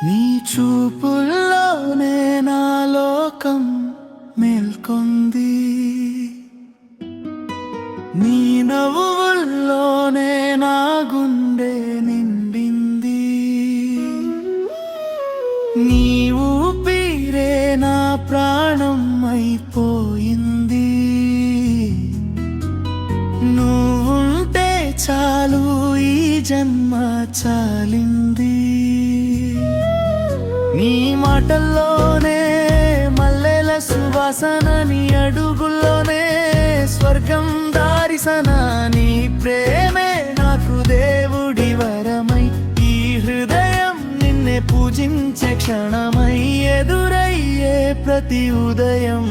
నీ చూపుల్లోనే నా లోకం మేల్కొంది, నీ నవ్వుల్లోనే నా గుండె నిండింది, నీ ఊపిరే నా ప్రాణం అయిపోయింది. నువ్వుంటే చాలు ఈ జన్మ చాలింది. నీ మాటల్లోనే మల్లెల సువాసన, నీ అడుగుల్లోనే స్వర్గం దారిసన. నీ ప్రేమే నాకు దేవుడి వరమై, ఈ హృదయం నిన్నే పూజించే క్షణమై, ఎదురయ్యే ప్రతి ఉదయం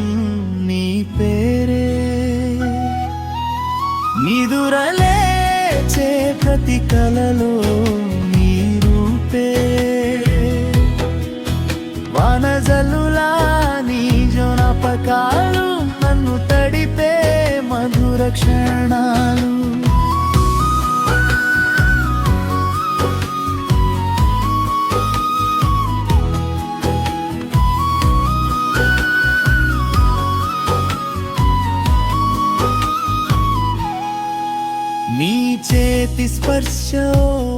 నీ పేరే, నిదురలేచే ప్రతి కలలో నీ రూపే. వానజల్లులా నీ జ్ఞాపకాలు నన్ను తడిపే మధుర క్షణాలు. నీ చేతి స్పర్శ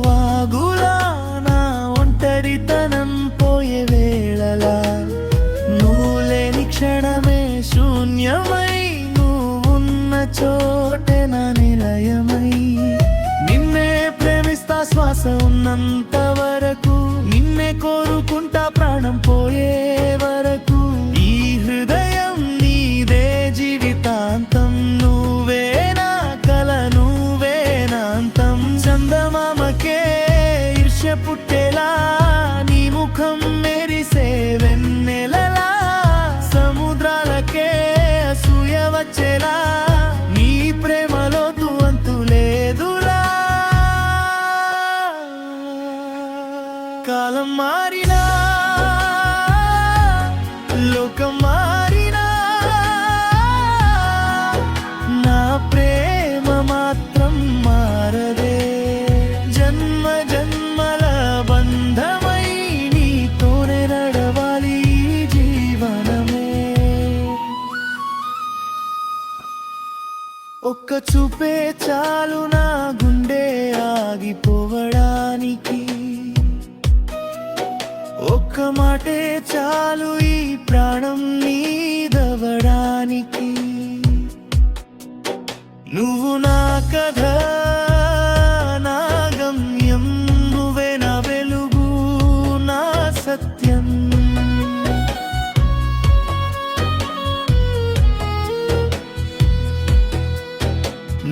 వాగులా నా ఒంటరితనం పోయే వేళలా, నువ్వు లేని క్షణమే శూన్యమై, నువ్వున్న చోటే నా నిలయమై. నిన్నే ప్రేమిస్తా శ్వాస ఉన్నంత వరకు, నిన్నే కోరుకుంటా ప్రాణం పోయే వరకు. ఈ హృదయం నీదే జీవితాంతం, నువ్వే నా కల, నువ్వే నా అంతం. చందమామకే ఈర్ష్య పుట్టేలా నీ ముఖం మెరిసే వెన్నెలలా, సముద్రాలకే అసూయ వచ్చేలా నీ ప్రేమలో అంతు లేదులా. కాలం మారినా, లోకం మారినా, నా ప్రేమ మాత్రం మారదే. జన్మ జన్మల బంధమై నీతోనే నడవాలి జీవనమే. ఒక్క చూపే చాలు నా గుండె ఆగిపోవడానికి, ఒక్క మాటే చాలు ఈ ప్రాణం నీదవడానికి. నువ్వు నా కథ, నా గమ్యం, నువ్వే నా వెలుగు, నా సత్యం.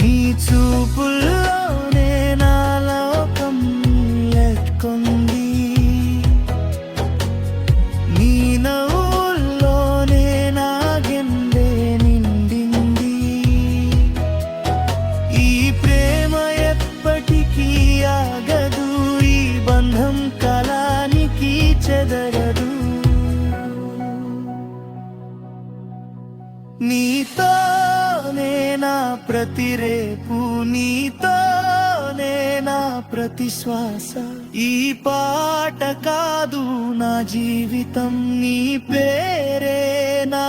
నీ చూపుల్లోనే నా లోకం లెక్కొంది, నీ నవ్వుల్లోనే నా గుండె నిండింది. ఈ ప్రేమ ఎప్పటికీ ఆగదు, ఈ బంధం కాలానికి చెదరదు. నీతోనే నా ప్రతి రేపు, నీతోనే నా ప్రతి శ్వాస. ఈ పాట కాదు నా జీవితం, నీ పేరే నా